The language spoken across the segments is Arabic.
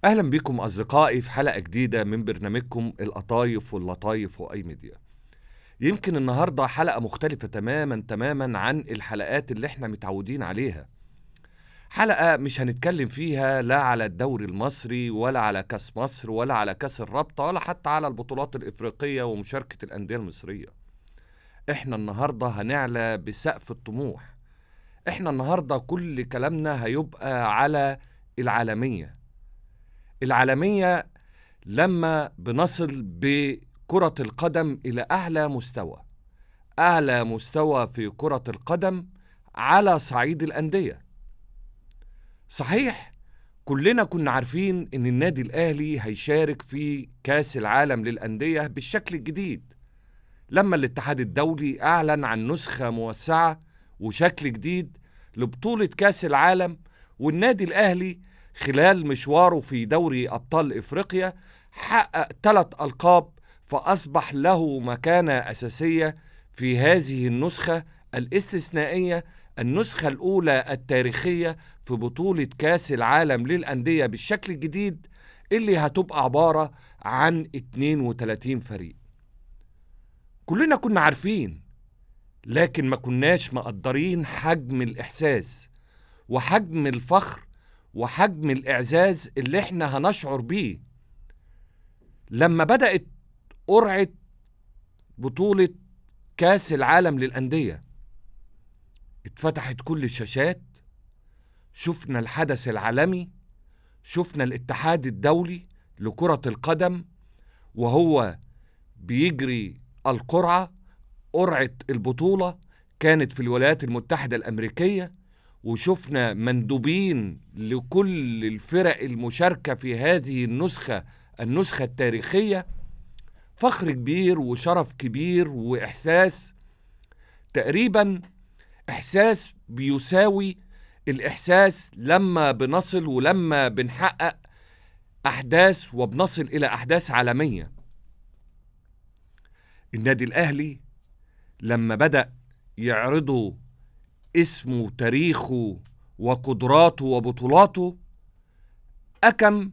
أهلا بكم أصدقائي في حلقة جديدة من برنامجكم القطايف واللطايف وأي ميديا. يمكن النهاردة حلقة مختلفة تماما عن الحلقات اللي احنا متعودين عليها. حلقة مش هنتكلم فيها لا على الدوري المصري ولا على كاس مصر ولا على كاس الرابطة ولا حتى على البطولات الإفريقية ومشاركة الأندية المصرية. احنا النهاردة هنعلى بسقف الطموح. احنا النهاردة كل كلامنا هيبقى على العالمية لما بنصل بكرة القدم إلى أعلى مستوى في كرة القدم على صعيد الأندية. صحيح كلنا كنا عارفين إن النادي الأهلي هيشارك في كاس العالم للأندية بالشكل الجديد، لما الاتحاد الدولي أعلن عن نسخة موسعة وشكل جديد لبطولة كاس العالم، والنادي الأهلي خلال مشواره في دوري أبطال إفريقيا حقق 3 ألقاب، فأصبح له مكانة أساسية في هذه النسخة الاستثنائية، النسخة الأولى التاريخية في بطولة كاس العالم للأندية بالشكل الجديد اللي هتبقى عبارة عن 32 فريق. كلنا كنا عارفين، لكن ما كناش مقدرين حجم الإحساس وحجم الفخر وحجم الإعزاز اللي احنا هنشعر بيه لما بدأت قرعة بطولة كاس العالم للأندية. اتفتحت كل الشاشات، شفنا الحدث العالمي، شفنا الاتحاد الدولي لكرة القدم وهو بيجري قرعة البطولة كانت في الولايات المتحدة الأمريكية، وشفنا مندوبين لكل الفرق المشاركة في هذه النسخة التاريخية. فخر كبير وشرف كبير وإحساس تقريبا إحساس بيساوي الإحساس لما بنصل ولما بنحقق أحداث وبنصل إلى أحداث عالمية. النادي الأهلي لما بدأ يعرضوا اسمه وتاريخه وقدراته وبطولاته أكم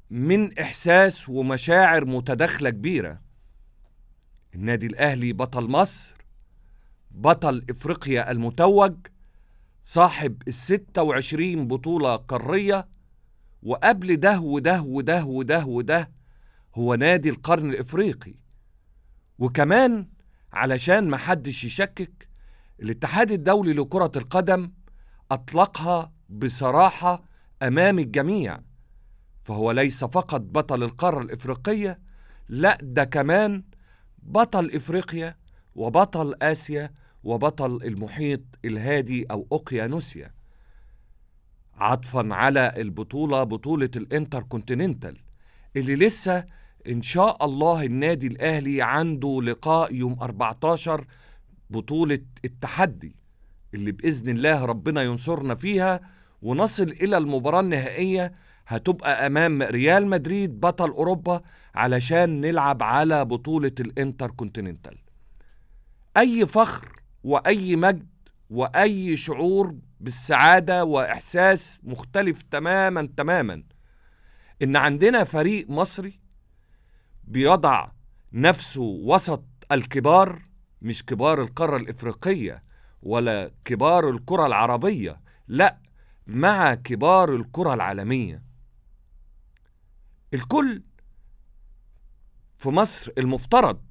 من إحساس ومشاعر متداخلة كبيرة. النادي الأهلي بطل مصر، بطل إفريقيا المتوج، صاحب 26 بطولة قارية، وقبل ده هو نادي القرن الإفريقي. وكمان علشان محدش يشكك، الاتحاد الدولي لكرة القدم أطلقها بصراحة أمام الجميع، فهو ليس فقط بطل القارة الإفريقية، لا ده كمان بطل إفريقيا وبطل آسيا وبطل المحيط الهادي أو أوقيانوسيا، عطفا على بطولة الانتركونتيننتال اللي لسه إن شاء الله النادي الأهلي عنده لقاء يوم 14، بطولة التحدي اللي بإذن الله ربنا ينصرنا فيها ونصل إلى المباراة النهائية، هتبقى أمام ريال مدريد بطل أوروبا علشان نلعب على بطولة الانتركونتيننتال. أي فخر وأي مجد وأي شعور بالسعادة وإحساس مختلف تماما إن عندنا فريق مصري بيضع نفسه وسط الكبار، مش كبار القارة الإفريقية ولا كبار الكرة العربية، لا، مع كبار الكرة العالمية. الكل في مصر المفترض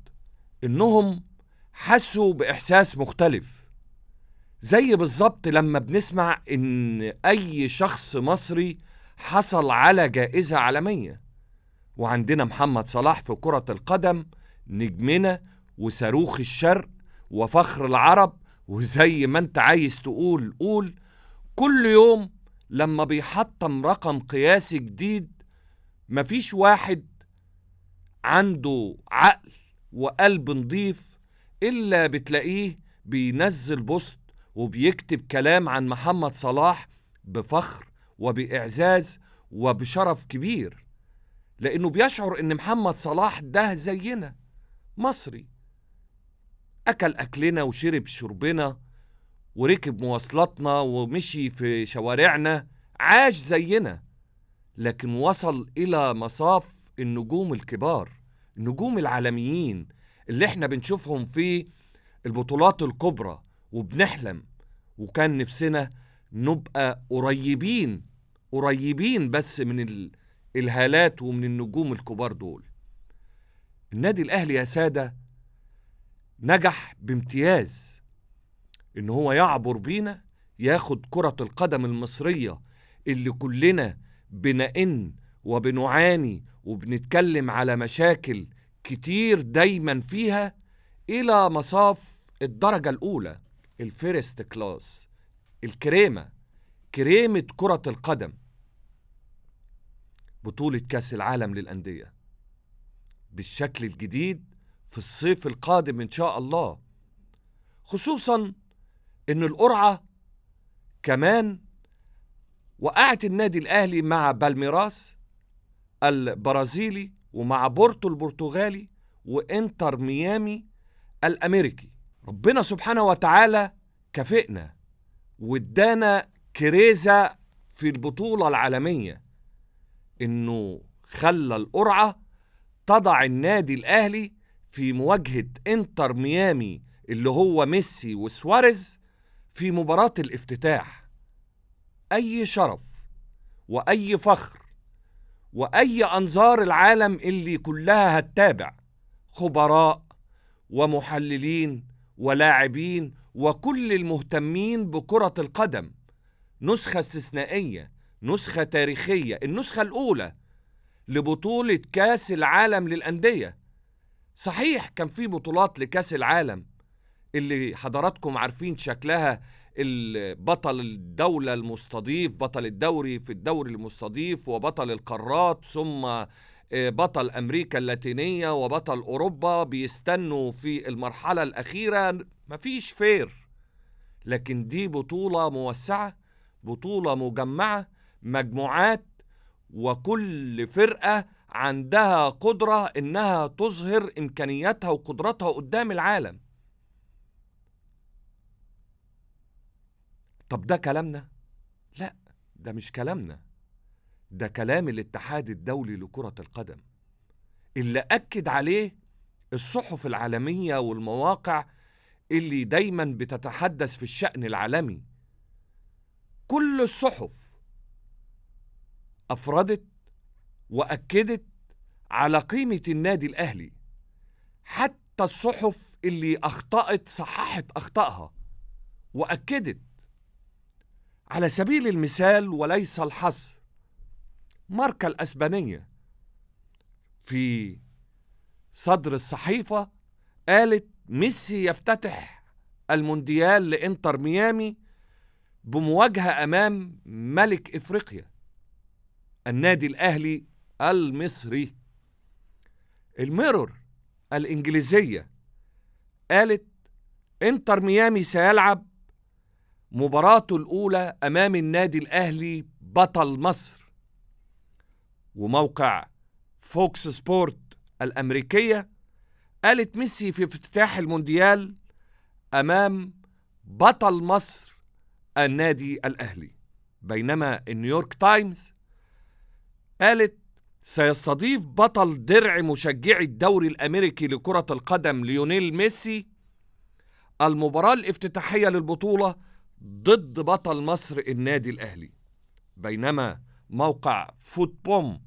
إنهم حسوا بإحساس مختلف، زي بالظبط لما بنسمع إن أي شخص مصري حصل على جائزة عالمية. وعندنا محمد صلاح في كرة القدم نجمنا وصاروخ الشرق وفخر العرب، وزي ما انت عايز تقول قول. كل يوم لما بيحطم رقم قياسي جديد مفيش واحد عنده عقل وقلب نضيف إلا بتلاقيه بينزل بوست وبيكتب كلام عن محمد صلاح بفخر وبإعزاز وبشرف كبير، لأنه بيشعر إن محمد صلاح ده زينا، مصري، أكل أكلنا وشرب شربنا وركب مواصلاتنا ومشي في شوارعنا، عاش زينا، لكن وصل إلى مصاف النجوم الكبار، النجوم العالميين اللي احنا بنشوفهم في البطولات الكبرى وبنحلم، وكان نفسنا نبقى قريبين بس من الهالات ومن النجوم الكبار دول. النادي الأهلي يا سادة نجح بامتياز إن هو يعبر بينا، ياخد كرة القدم المصرية اللي كلنا بنئن وبنعاني وبنتكلم على مشاكل كتير دايما فيها، إلى مصاف الدرجة الأولى، الفيرست كلاس، كريمة كرة القدم، بطولة كأس العالم للأندية بالشكل الجديد في الصيف القادم إن شاء الله. خصوصا إن القرعة كمان وقعت النادي الأهلي مع بالميراس البرازيلي ومع بورتو البرتغالي وإنتر ميامي الأمريكي. ربنا سبحانه وتعالى كافئنا وادانا كريزة في البطولة العالمية، إنه خلى القرعة تضع النادي الأهلي في مواجهة إنتر ميامي اللي هو ميسي وسواريز في مباراة الافتتاح. أي شرف وأي فخر وأي أنظار العالم اللي كلها هتتابع، خبراء ومحللين ولاعبين وكل المهتمين بكرة القدم. نسخة استثنائية، نسخة تاريخية، النسخة الأولى لبطولة كأس العالم للأندية. صحيح كان في بطولات لكأس العالم اللي حضراتكم عارفين شكلها، بطل الدولة المستضيف، بطل الدوري في الدوري المستضيف، وبطل القارات، ثم بطل أمريكا اللاتينية وبطل أوروبا بيستنوا في المرحلة الأخيرة. مفيش فير، لكن دي بطولة موسعة، بطولة مجمعة، مجموعات، وكل فرقة عندها قدرة إنها تظهر إمكانياتها وقدراتها قدام العالم. طب ده كلامنا؟ لا، ده مش كلامنا، ده كلام الاتحاد الدولي لكرة القدم اللي أكد عليه الصحف العالمية والمواقع اللي دايما بتتحدث في الشأن العالمي. كل الصحف أفردت وأكدت على قيمة النادي الأهلي، حتى الصحف اللي أخطأت صححت أخطائها وأكدت. على سبيل المثال وليس الحصر، ماركا الأسبانية في صدر الصحيفة قالت ميسي يفتتح المونديال لإنتر ميامي بمواجهة أمام ملك إفريقيا النادي الأهلي المصري. الميرور الإنجليزية قالت إنتر ميامي سيلعب مباراته الأولى أمام النادي الأهلي بطل مصر. وموقع فوكس سبورت الأمريكية قالت ميسي في افتتاح المونديال أمام بطل مصر النادي الأهلي. بينما النيويورك تايمز قالت سيستضيف بطل درع مشجعي الدوري الأمريكي لكرة القدم ليونيل ميسي المباراة الافتتاحية للبطولة ضد بطل مصر النادي الأهلي. بينما موقع فوتبوم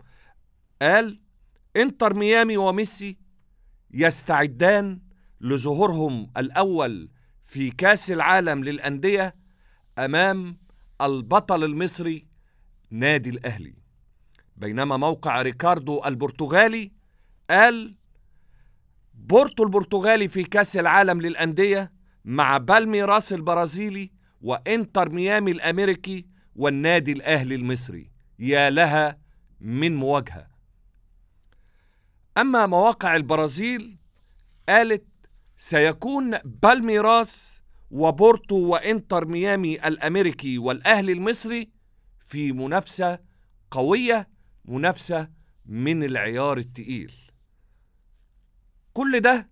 قال إنتر ميامي وميسي يستعدان لظهورهم الأول في كأس العالم للأندية أمام البطل المصري نادي الأهلي. بينما موقع ريكاردو البرتغالي قال بورتو البرتغالي في كأس العالم للأندية مع بالميراس البرازيلي وإنتر ميامي الأمريكي والنادي الأهلي المصري. يا لها من مواجهة. أما مواقع البرازيل قالت سيكون بالميراس وبورتو وإنتر ميامي الأمريكي والأهلي المصري في منافسة قوية، منافسة من العيار التقيل. كل ده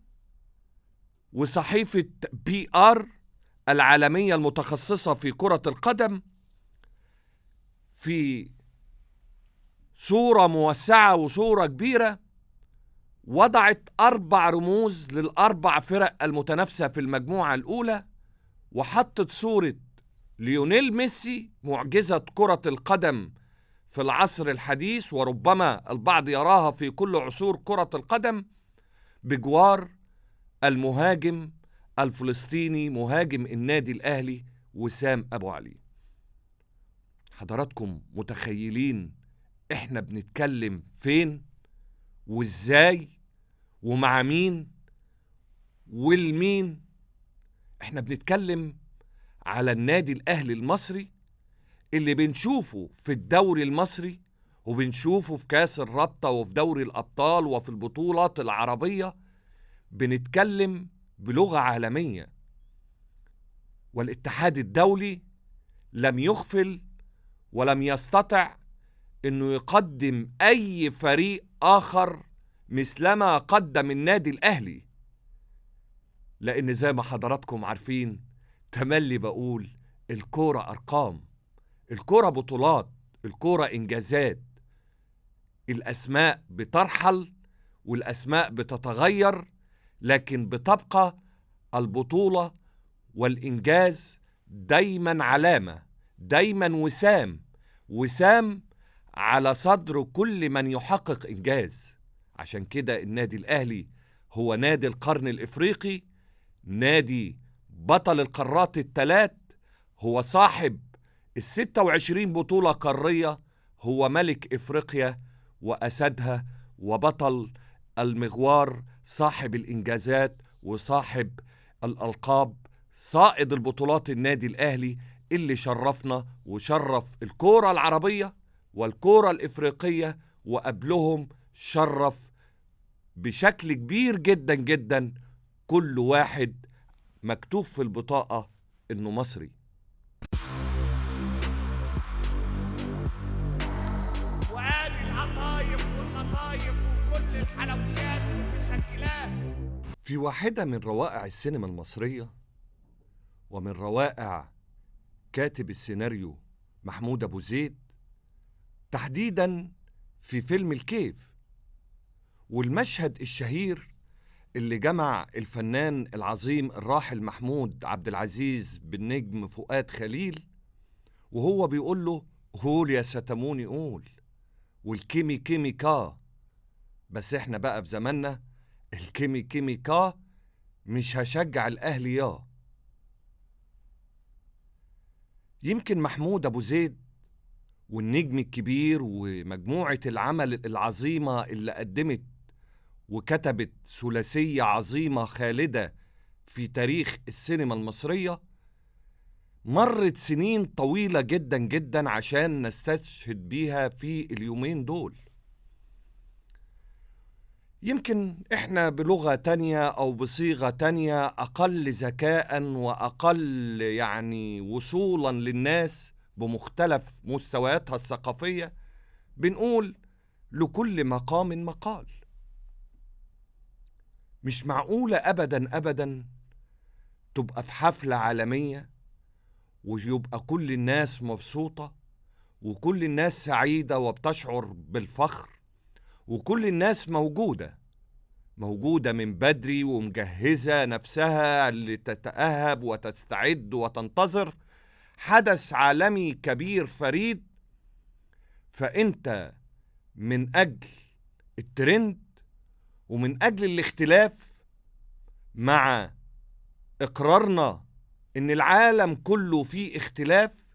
وصحيفة PR العالمية المتخصصة في كرة القدم في صورة موسعة وصورة كبيرة، وضعت 4 رموز لل4 فرق المتنافسة في المجموعة الأولى، وحطت صورة ليونيل ميسي معجزة كرة القدم في العصر الحديث، وربما البعض يراها في كل عصور كرة القدم، بجوار المهاجم الفلسطيني مهاجم النادي الأهلي وسام أبو علي. حضراتكم متخيلين احنا بنتكلم فين وازاي ومع مين والمين؟ احنا بنتكلم على النادي الأهلي المصري اللي بنشوفه في الدوري المصري، وبنشوفه في كاس الرابطة وفي دوري الأبطال وفي البطولات العربية. بنتكلم بلغة عالمية، والاتحاد الدولي لم يغفل ولم يستطع انه يقدم اي فريق اخر مثلما قدم النادي الاهلي، لان زي ما حضراتكم عارفين تملي بقول الكورة ارقام، الكورة بطولات، الكورة انجازات. الاسماء بترحل والاسماء بتتغير، لكن بتبقى البطولة والانجاز دايما علامة، دايما وسام على صدر كل من يحقق إنجاز. عشان كده النادي الأهلي هو نادي القرن الإفريقي، نادي بطل القارات ال3، هو صاحب ال26 بطولة قارية، هو ملك إفريقيا وأسدها وبطل المغوار، صاحب الإنجازات وصاحب الألقاب، صائد البطولات النادي الأهلي اللي شرفنا وشرف الكورة العربية والكورة الإفريقية، وقبلهم شرف بشكل كبير جدا جدا كل واحد مكتوب في البطاقة إنه مصري. وادي القطايف واللطايف وكل الحلويات والمشكلات. في واحدة من روائع السينما المصرية ومن روائع كاتب السيناريو محمود أبو زيد، تحديداً في فيلم الكيف، والمشهد الشهير اللي جمع الفنان العظيم الراحل محمود عبد العزيز بالنجم فؤاد خليل، وهو بيقول له قول يا ستموني قول، والكيمي كيمي كا. بس احنا بقى في زماننا الكيمي كيمي كا، مش هشجع الأهلي يا. يمكن محمود أبو زيد والنجم الكبير ومجموعة العمل العظيمة اللي قدمت وكتبت ثلاثية عظيمة خالدة في تاريخ السينما المصرية، مرت سنين طويلة جدا جدا عشان نستشهد بيها في اليومين دول. يمكن احنا بلغة تانية او بصيغة تانية اقل ذكاء واقل يعني وصولا للناس بمختلف مستوياتها الثقافية، بنقول لكل مقام مقال. مش معقولة ابدا ابدا تبقى في حفلة عالمية ويبقى كل الناس مبسوطة وكل الناس سعيدة وبتشعر بالفخر، وكل الناس موجودة من بدري ومجهزة نفسها لتتأهب وتستعد وتنتظر حدث عالمي كبير فريد، فأنت من أجل الترند ومن أجل الاختلاف، مع إقرارنا إن العالم كله فيه اختلاف،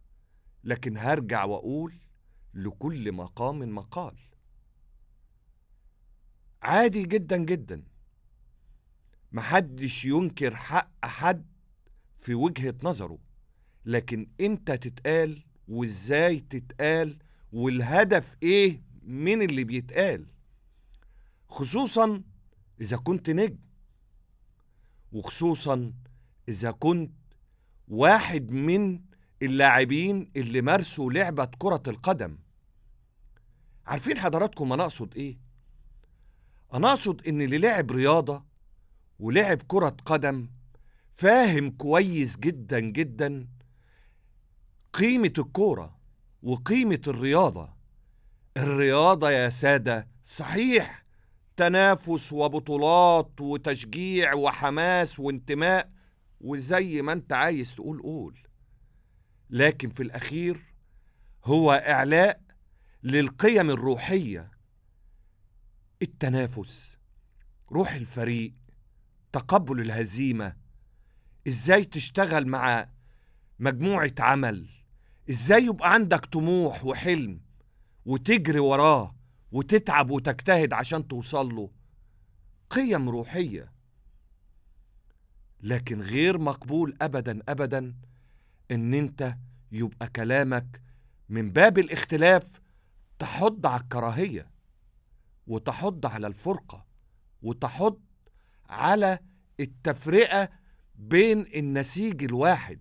لكن هرجع وأقول لكل مقام مقال. عادي جدا جدا، محدش ينكر حق حد في وجهة نظره، لكن امتى تتقال وازاي تتقال والهدف ايه من اللي بيتقال، خصوصا اذا كنت نجم، وخصوصا اذا كنت واحد من اللاعبين اللي مارسوا لعبة كرة القدم. عارفين حضراتكم انا اقصد ايه؟ انا اقصد ان اللي لعب رياضة ولعب كرة قدم فاهم كويس جدا جدا قيمة الكورة وقيمة الرياضة. الرياضة يا سادة صحيح تنافس وبطولات وتشجيع وحماس وانتماء، وزي ما انت عايز تقول قول، لكن في الأخير هو إعلاء للقيم الروحية: التنافس، روح الفريق، تقبل الهزيمة، ازاي تشتغل مع مجموعة عمل، ازاي يبقى عندك طموح وحلم وتجري وراه وتتعب وتجتهد عشان توصل له. قيم روحية. لكن غير مقبول أبدا أبدا ان انت يبقى كلامك من باب الاختلاف تحض على الكراهية وتحض على الفرقة وتحض على التفرقة بين النسيج الواحد.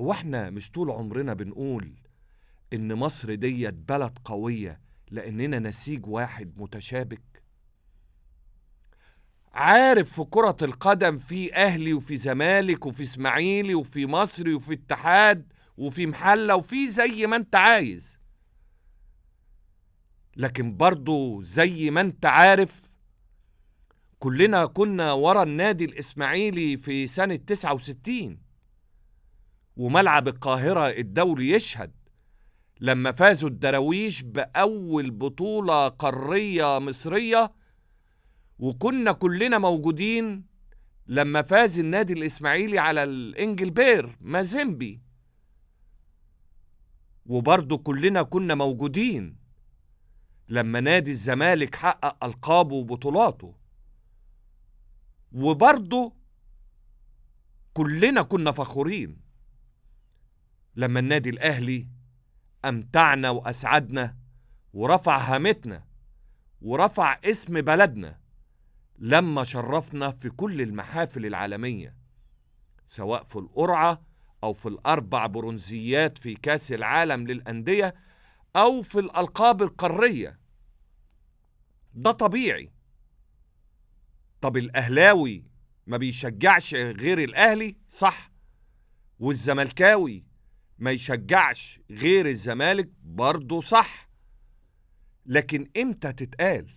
هو احنا مش طول عمرنا بنقول ان مصر ديت بلد قوية لاننا نسيج واحد متشابك؟ عارف في كرة القدم في اهلي وفي زمالك وفي اسماعيلي وفي مصري وفي اتحاد وفي محلة وفي زي ما انت عايز، لكن برضو زي ما انت عارف كلنا كنا ورا النادي الاسماعيلي في سنة 69، وملعب القاهرة الدولي يشهد لما فازوا الدراويش بأول بطولة قارية مصرية، وكنا كلنا موجودين لما فاز النادي الإسماعيلي على الإنجلبير مازيمبي، وبرضو كلنا كنا موجودين لما نادي الزمالك حقق ألقابه وبطولاته، وبرضو كلنا كنا فخورين لما النادي الأهلي أمتعنا وأسعدنا ورفع هامتنا ورفع اسم بلدنا لما شرفنا في كل المحافل العالمية، سواء في القرعة أو في الأربع برونزيات في كاس العالم للأندية أو في الألقاب القارية. ده طبيعي. طب الأهلاوي ما بيشجعش غير الأهلي؟ صح. والزملكاوي ما يشجعش غير الزمالك؟ برضو صح. لكن امتى تتقال؟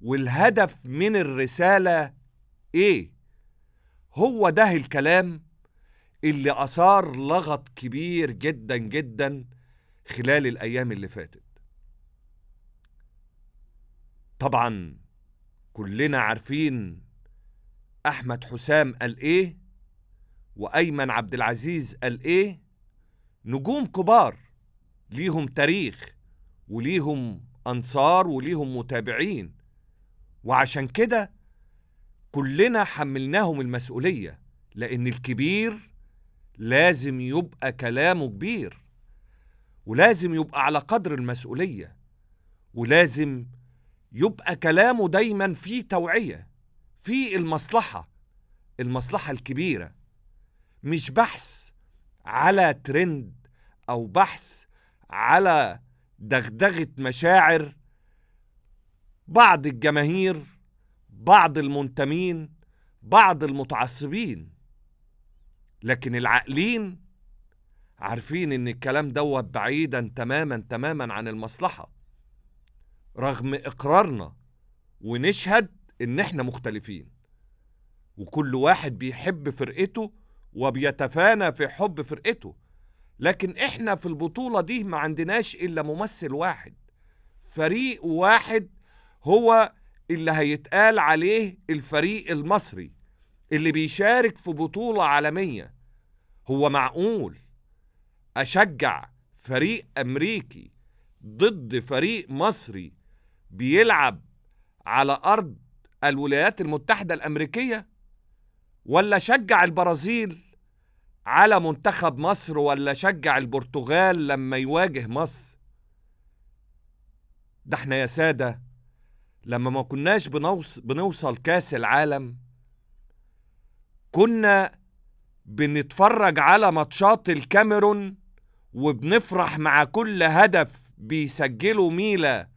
والهدف من الرسالة ايه؟ هو ده الكلام اللي أثار لغط كبير جدا جدا خلال الأيام اللي فاتت. طبعا كلنا عارفين أحمد حسام قال ايه وأيمن عبد العزيز قال ايه، نجوم كبار ليهم تاريخ وليهم أنصار وليهم متابعين، وعشان كده كلنا حملناهم المسؤولية، لأن الكبير لازم يبقى كلامه كبير ولازم يبقى على قدر المسؤولية، ولازم يبقى كلامه دايما فيه توعية، فيه المصلحة الكبيرة، مش بحث على ترند أو بحث على دغدغة مشاعر بعض الجماهير، بعض المنتمين، بعض المتعصبين. لكن العاقلين عارفين ان الكلام دوت بعيدا تماما تماما عن المصلحة، رغم اقرارنا ونشهد ان احنا مختلفين وكل واحد بيحب فرقته وبيتفانى في حب فرقته، لكن احنا في البطولة دي ما عندناش الا ممثل واحد، فريق واحد هو اللي هيتقال عليه الفريق المصري اللي بيشارك في بطولة عالمية. هو معقول أشجع فريق أمريكي ضد فريق مصري بيلعب على أرض الولايات المتحدة الأمريكية؟ ولا شجع البرازيل على منتخب مصر؟ ولا شجع البرتغال لما يواجه مصر؟ ده احنا يا سادة لما ما كناش بنوصل كاس العالم كنا بنتفرج على ماتشات الكاميرون وبنفرح مع كل هدف بيسجله ميلا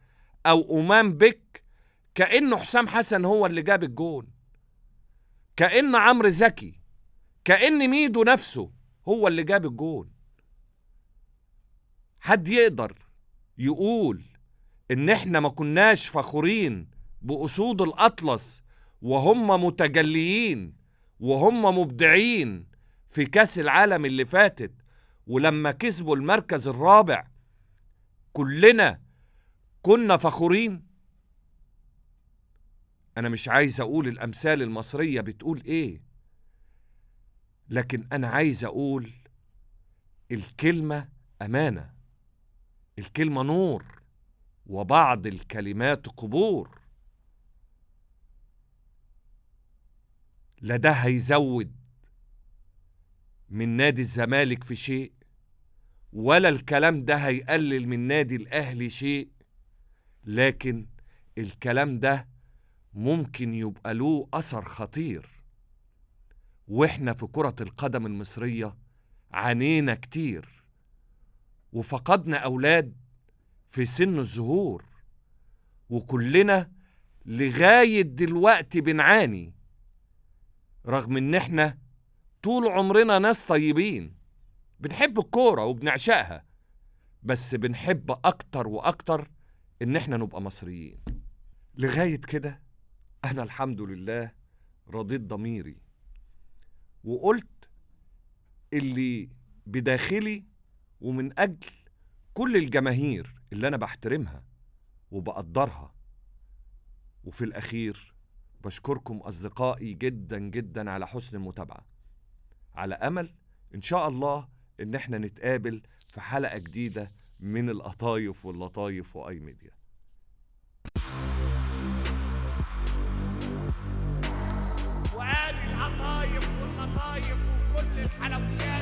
أو أمام بك كأنه حسام حسن هو اللي جاب الجون، كأن عمرو زكي، كأن ميدو نفسه هو اللي جاب الجون. حد يقدر يقول إن إحنا ما كناش فخورين بأسود الأطلس وهم متجليين وهم مبدعين في كأس العالم اللي فاتت، ولما كسبوا المركز الرابع كلنا كنا فخورين؟ أنا مش عايز أقول الأمثال المصرية بتقول إيه، لكن أنا عايز أقول الكلمة أمانة، الكلمة نور، وبعض الكلمات قبور. لا ده هيزود من نادي الزمالك في شيء، ولا الكلام ده هيقلل من نادي الأهلي شيء، لكن الكلام ده ممكن يبقى له أثر خطير. وإحنا في كرة القدم المصرية عانينا كتير وفقدنا أولاد في سن الظهور، وكلنا لغاية دلوقتي بنعاني، رغم إن إحنا طول عمرنا ناس طيبين بنحب الكورة وبنعشقها، بس بنحب أكتر وأكتر إن إحنا نبقى مصريين. لغاية كده أنا الحمد لله رضيت ضميري وقلت اللي بداخلي، ومن أجل كل الجماهير اللي أنا بحترمها وبقدرها. وفي الأخير بشكركم أصدقائي جدا جدا على حسن المتابعة، على أمل إن شاء الله إن احنا نتقابل في حلقة جديدة من القطايف واللطايف وآي ميديا. وادي القطايف واللطايف وكل الحلويات